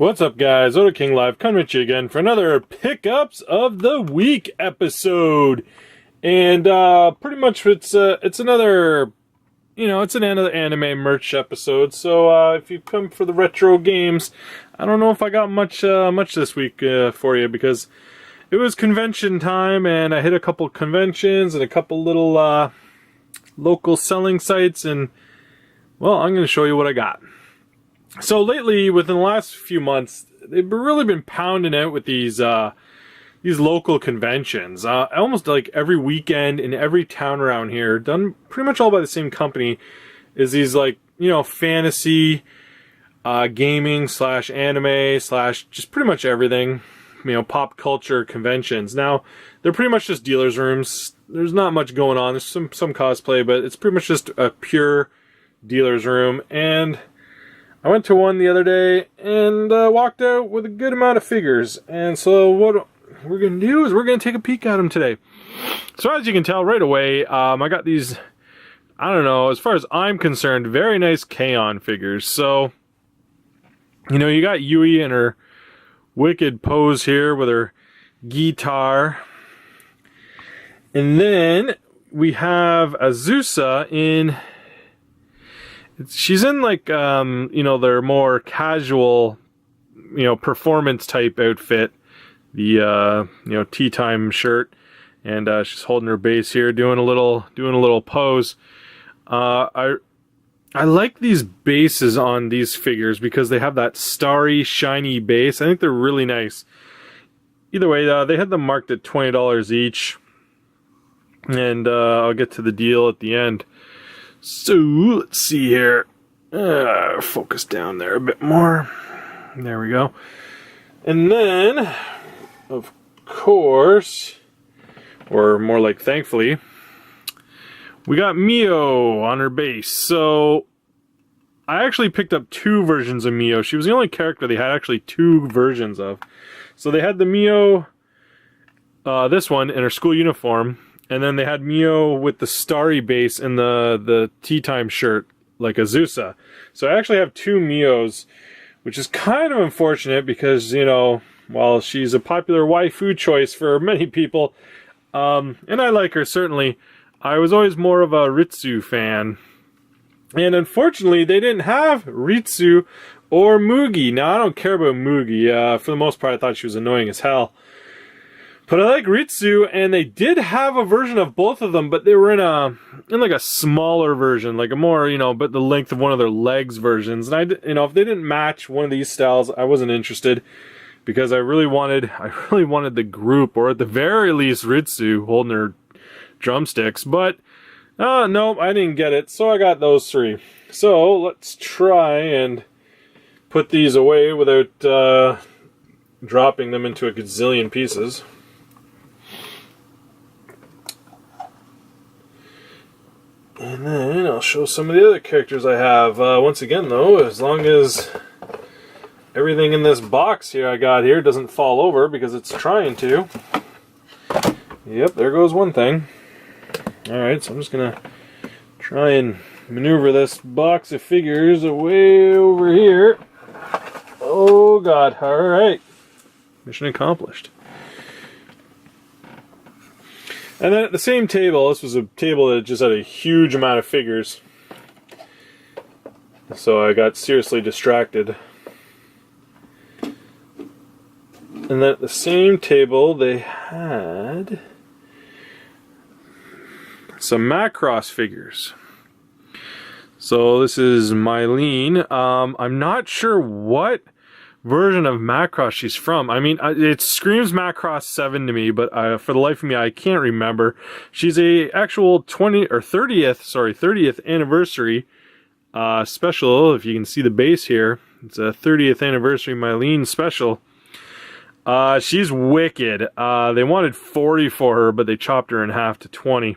What's up, guys? Oda King Live coming at you again for another Pickups of the Week episode. And pretty much it's another, it's another anime merch episode. So if you come for the retro games, I don't know if I got much this week for you, because it was convention time and I hit a couple conventions and a couple little local selling sites, and well, I'm going to show you what I got. So lately, within the last few months, they've really been pounding out with these local conventions. Almost like every weekend in every town around here, done pretty much all by the same company, is these fantasy gaming / anime / just pretty much everything, pop culture conventions. Now, they're pretty much just dealers' rooms. There's not much going on. There's some cosplay, but it's pretty much just a pure dealer's room. And I went to one the other day and walked out with a good amount of figures. And so what we're going to do is we're going to take a peek at them today. So as you can tell right away, I got these, I don't know, as far as I'm concerned, very nice K-On! Figures. So, you got Yui in her wicked pose here with her guitar. And then we have Azusa in... She's in their more casual, performance type outfit, the tea time shirt, and she's holding her bass here, doing a little pose. I like these bases on these figures because they have that starry, shiny base. I think they're really nice. Either way, they had them marked at $20 each, and I'll get to the deal at the end. So, let's see here. Focus down there a bit more. There we go. And then, of course, or more like thankfully, we got Mio on her base. So, I actually picked up two versions of Mio. She was the only character they had actually two versions of. So they had the Mio, this one, in her school uniform. And then they had Mio with the starry base and the tea time shirt, like Azusa. So I actually have two Mios, which is kind of unfortunate because, while she's a popular waifu choice for many people, and I like her certainly, I was always more of a Ritsu fan. And unfortunately, they didn't have Ritsu or Mugi. Now, I don't care about Mugi. For the most part, I thought she was annoying as hell. But I like Ritsu, and they did have a version of both of them, but they were in a smaller version, like a more, but the length of one of their legs versions. And if they didn't match one of these styles, I wasn't interested, because I really wanted the group, or at the very least Ritsu holding her drumsticks. But no, I didn't get it, so I got those three. So let's try and put these away without dropping them into a gazillion pieces. And then I'll show some of the other characters I have. Once again, though, as long as everything in this box here I got here doesn't fall over, because it's trying to. Yep, there goes one thing. Alright, so I'm just going to try and maneuver this box of figures away over here. Oh, God. Alright. Mission accomplished. And then at the same table, this was a table that just had a huge amount of figures. So I got seriously distracted. And then at the same table, they had some Macross figures. So this is Mylene. I'm not sure what version of Macross she's from. I mean, it screams Macross 7 to me, but for the life of me, I can't remember. She's a actual 30th anniversary special. If you can see the base here, it's a 30th anniversary Mylene special. She's wicked. They wanted 40 for her, but they chopped her in half to 20.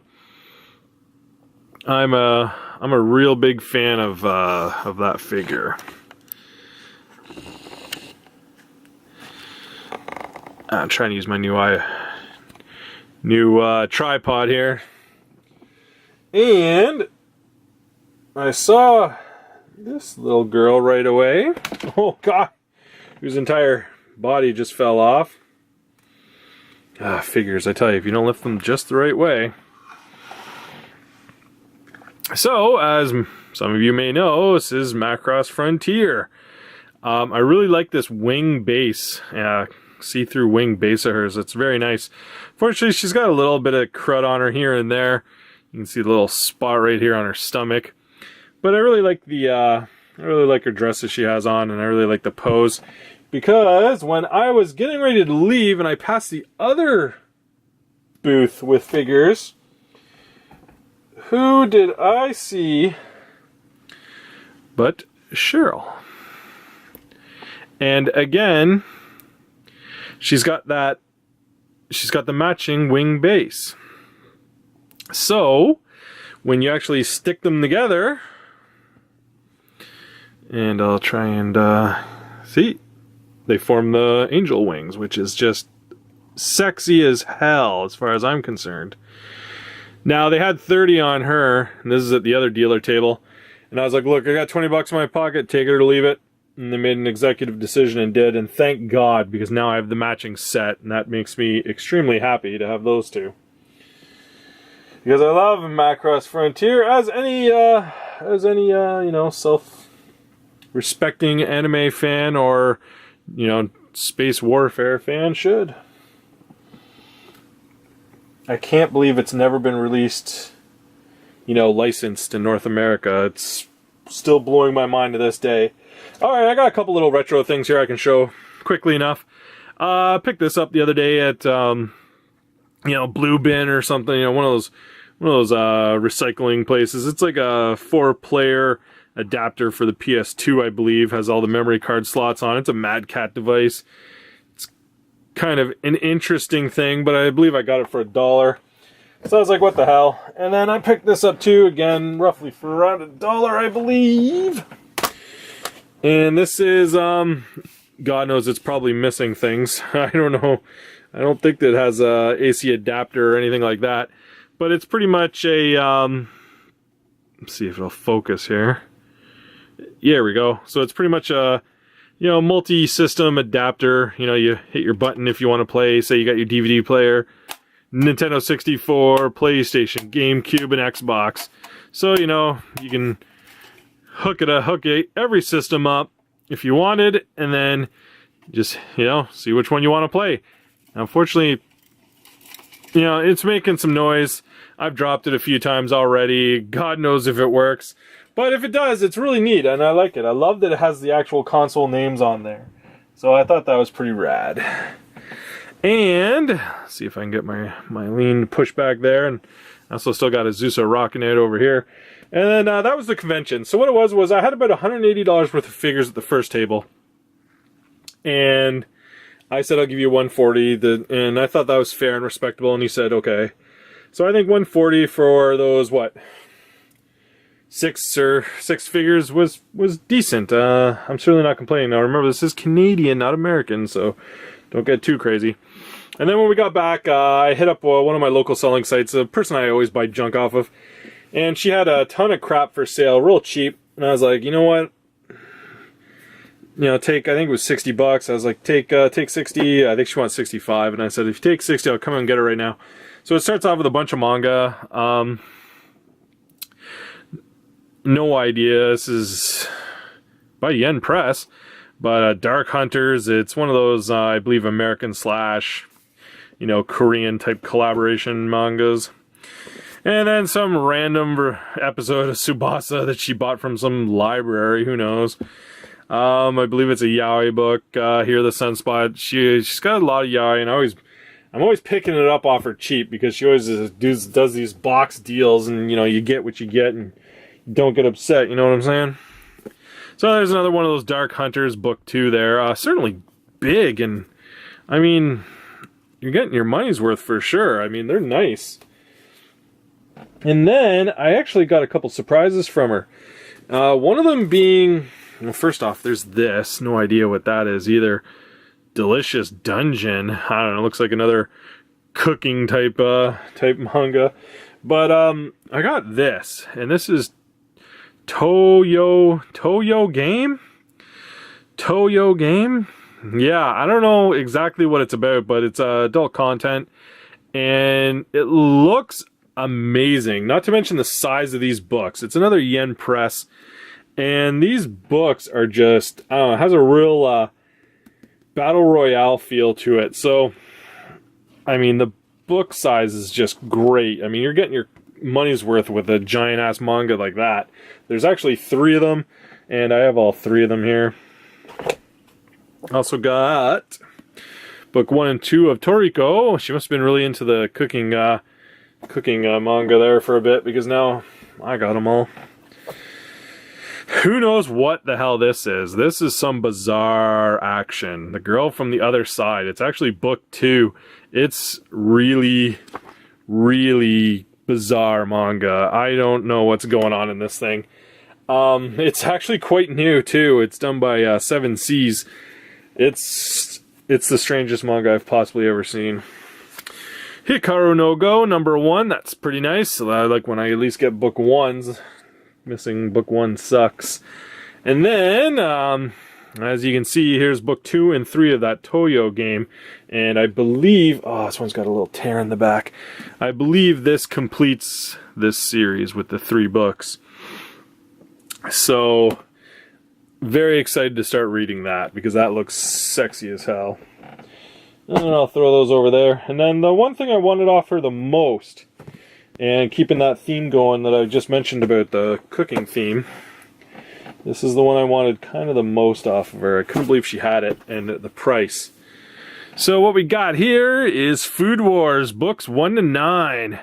I'm a real big fan of that figure. I'm trying to use my new tripod here. And I saw this little girl right away. Oh God, whose entire body just fell off. Ah, figures, I tell you, if you don't lift them just the right way. So, as some of you may know, this is Macross Frontier. I really like this wing base, see-through wing base of hers. It's very nice. Fortunately, she's got a little bit of crud on her here and there. You can see the little spot right here on her stomach. But I really like I really like her dresses she has on, and I really like the pose. Because when I was getting ready to leave and I passed the other booth with figures, who did I see but Cheryl? And again, she's got the matching wing base. So, when you actually stick them together, and I'll try and see, they form the angel wings, which is just sexy as hell as far as I'm concerned. Now, they had 30 on her, and this is at the other dealer table, and I was like, look, I got 20 bucks in my pocket, take it or leave it. And they made an executive decision and did, and thank God, because now I have the matching set, and that makes me extremely happy to have those two. Because I love Macross Frontier, as any you know, self-respecting anime fan or, you know, space warfare fan should. I can't believe it's never been released, you know, licensed in North America. It's still blowing my mind to this day. Alright, I got a couple little retro things here I can show quickly enough. I picked this up the other day at, you know, Blue Bin or something, you know, one of those recycling places. It's like a 4-player adapter for the PS2, I believe. Has all the memory card slots on it. It's a Mad Cat device. It's kind of an interesting thing, but I believe I got it for $1. So I was like, what the hell? And then I picked this up too, again, roughly for around $1, I believe. And this is, God knows it's probably missing things. I don't know. I don't think that it has a AC adapter or anything like that. But it's pretty much a, let's see if it'll focus here. Yeah, there we go. So it's pretty much a, you know, multi-system adapter. You know, you hit your button if you want to play. Say you got your DVD player, Nintendo 64, PlayStation, GameCube, and Xbox. So, you know, you can hook every system up if you wanted, and then just, you know, see which one you want to play. Now, unfortunately, you know, it's making some noise. I've dropped it a few times already. God knows if it works. But if it does, it's really neat, and I like it. I love that it has the actual console names on there. So I thought that was pretty rad. And, let's see if I can get my lean to push back there. And I also still got a Azusa rocking it over here. And then that was the convention. So what it was I had about $180 worth of figures at the first table. And I said, I'll give you $140. And I thought that was fair and respectable. And he said, okay. So I think $140 for those, what, six figures was decent. I'm certainly not complaining. Now remember, this is Canadian, not American, so don't get too crazy. And then when we got back, I hit up one of my local selling sites, a person I always buy junk off of, and she had a ton of crap for sale, real cheap. And I was like, you know what? You know, I think it was $60. I was like, take 60. I think she wants 65. And I said, if you take 60, I'll come and get it right now. So it starts off with a bunch of manga. No idea. This is by Yen Press, but Dark Hunters. It's one of those, I believe, American / you know, Korean type collaboration mangas. And then some random episode of Tsubasa that she bought from some library. Who knows? I believe it's a yaoi book. Here, the Sunspot. She's got a lot of yaoi, and I'm always picking it up off her cheap because she always does these box deals, and you know, you get what you get, and you don't get upset. You know what I'm saying? So there's another one of those Dark Hunters, book 2 there. Certainly big, and I mean, you're getting your money's worth for sure. I mean, they're nice. And then I actually got a couple surprises from her. One of them being, well, first off, there's this. No idea what that is either. Delicious Dungeon. I don't know. Looks like another cooking type manga. But I got this, and this is Toyo Game. yeah, I don't know exactly what it's about, but it's adult content, and it looks amazing. Not to mention the size of these books. It's another yen press, and these books are just, I don't know, it has a real battle royale feel to it. So, I mean, the book size is just great. I mean, you're getting your money's worth with a giant ass manga like that. There's actually 3 of them, and I have all 3 of them here. Also got book 1 and 2 of Toriko. She must have been really into the cooking manga there for a bit, because now I got them all. Who knows what the hell this is? This is some bizarre action. The Girl from the Other Side. It's actually book 2. It's really, really bizarre manga. I don't know what's going on in this thing. It's actually quite new too. It's done by 7 Seas. It's the strangest manga I've possibly ever seen. Hikaru no Go, number 1. That's pretty nice. I like when I at least get book 1s. Missing book 1 sucks. And then, as you can see, here's book 2 and 3 of that Toyo game. And I believe, oh, this one's got a little tear in the back. I believe this completes this series with the 3 books. So, very excited to start reading that, because that looks sexy as hell. And I'll throw those over there. And then the one thing I wanted off her the most, and keeping that theme going that I just mentioned about the cooking theme, this is the one I wanted kind of the most off of her. I couldn't believe she had it, and the price. So what we got here is Food Wars, books 1 to 9.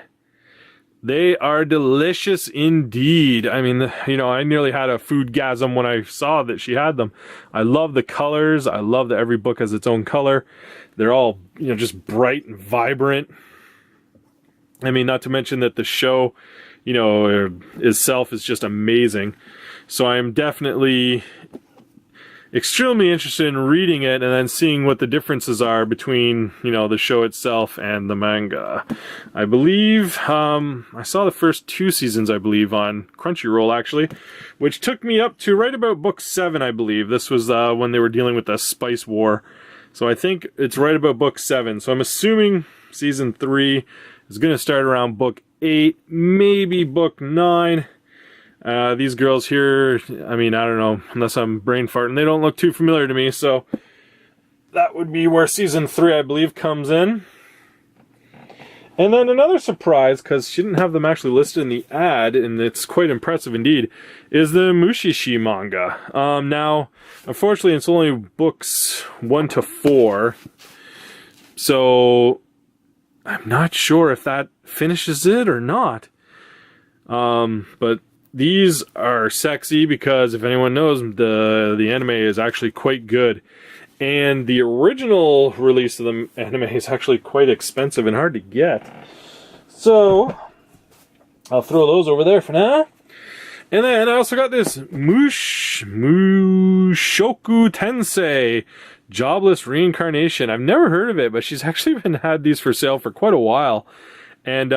They are delicious indeed. I mean, you know, I nearly had a foodgasm when I saw that she had them. I love the colors. I love that every book has its own color. They're all, you know, just bright and vibrant. I mean, not to mention that the show, you know, itself is just amazing. So I'm definitely extremely interested in reading it and then seeing what the differences are between, you know, the show itself and the manga. I believe, I saw the first 2 seasons, I believe, on Crunchyroll, actually, which took me up to right about book 7, I believe. This was when they were dealing with the Spice War. So I think it's right about book 7. So I'm assuming season 3 is going to start around book 8, maybe book 9. These girls here, I mean, I don't know, unless I'm brain farting, they don't look too familiar to me, so that would be where season 3, I believe, comes in. And then another surprise, because she didn't have them actually listed in the ad, and it's quite impressive indeed, is the Mushishi manga. Now, unfortunately, it's only books 1 to 4, so I'm not sure if that finishes it or not. But these are sexy because, if anyone knows, the anime is actually quite good. And the original release of the anime is actually quite expensive and hard to get. So, I'll throw those over there for now. And then I also got this Mushoku Tensei, Jobless Reincarnation. I've never heard of it, but she's actually had these for sale for quite a while. And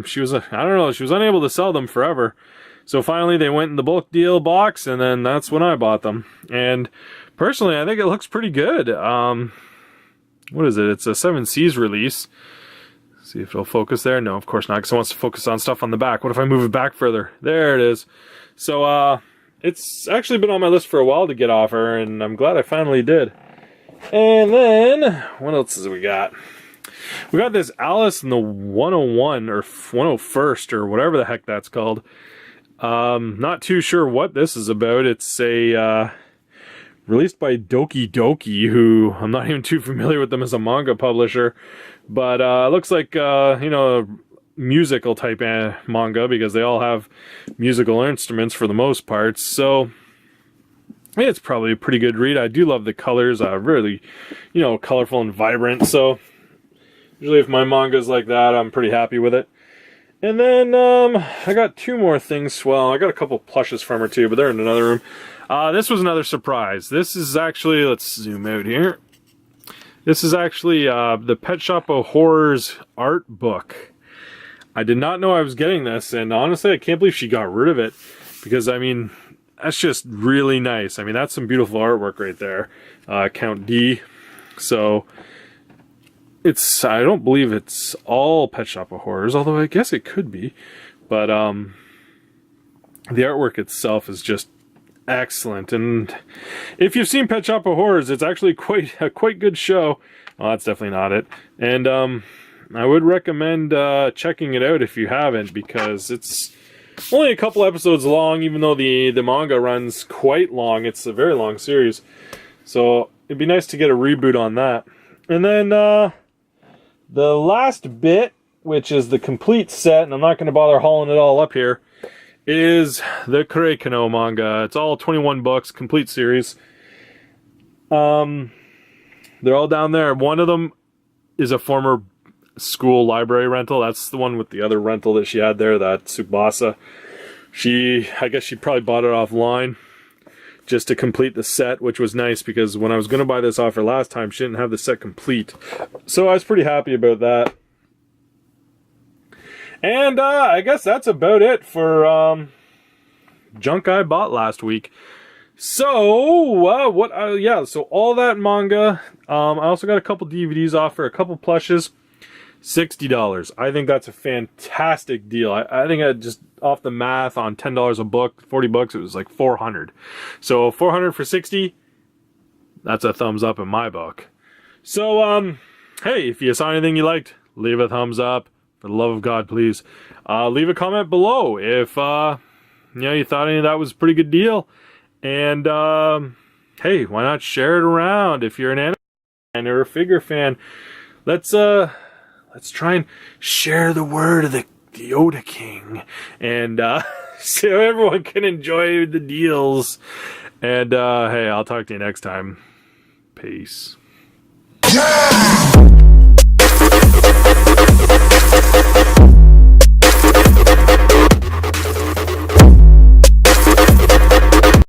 she was, I don't know, she was unable to sell them forever. So finally they went in the bulk deal box, and then that's when I bought them. And personally, I think it looks pretty good. What is it? It's a 7 Seas release. See if it'll focus there. No, of course not, because it wants to focus on stuff on the back. What if I move it back further? There it is. So it's actually been on my list for a while to get off her, and I'm glad I finally did. And then, what else have we got? We got this Alice in the 101, or 101st, or whatever the heck that's called. Not too sure what this is about. It's a released by Doki Doki, who I'm not even too familiar with them as a manga publisher, but looks like you know, a musical type manga, because they all have musical instruments for the most part. So it's probably a pretty good read. I do love the colors, really, you know, colorful and vibrant. So usually if my manga's like that, I'm pretty happy with it. And then, I got 2 more things. Well, I got a couple plushes from her too, but they're in another room. This was another surprise. This is actually, let's zoom out here. This is actually, the Pet Shop of Horrors art book. I did not know I was getting this, and honestly, I can't believe she got rid of it. Because, I mean, that's just really nice. I mean, that's some beautiful artwork right there. Count D. So it's, I don't believe it's all Pet Shop of Horrors, although I guess it could be. But the artwork itself is just excellent. And if you've seen Pet Shop of Horrors, it's actually a quite good show. Well, that's definitely not it. And I would recommend checking it out if you haven't, because it's only a couple episodes long, even though the manga runs quite long. It's a very long series. So it'd be nice to get a reboot on that. And then the last bit, which is the complete set, and I'm not going to bother hauling it all up here, is the Kureikano manga. It's all 21 books, complete series. They're all down there. One of them is a former school library rental. That's the one with the other rental that she had there, that Tsubasa. I guess she probably bought it offline just to complete the set, which was nice, because when I was going to buy this off her last time, she didn't have the set complete. So I was pretty happy about that. And I guess that's about it for junk I bought last week. So, so all that manga. I also got a couple DVDs off for a couple plushes. $60. I think that's a fantastic deal. I think I just, off the math on $10 a book, 40 bucks, it was like 400. So 400 for 60, that's a thumbs up in my book. So, hey, if you saw anything you liked, leave a thumbs up. For the love of God, please. Leave a comment below if, you thought any of that was a pretty good deal. And, hey, why not share it around if you're an anime fan or a figure fan? Let's try and share the word of the Oda King, and so everyone can enjoy the deals. And hey, I'll talk to you next time. Peace. Yeah!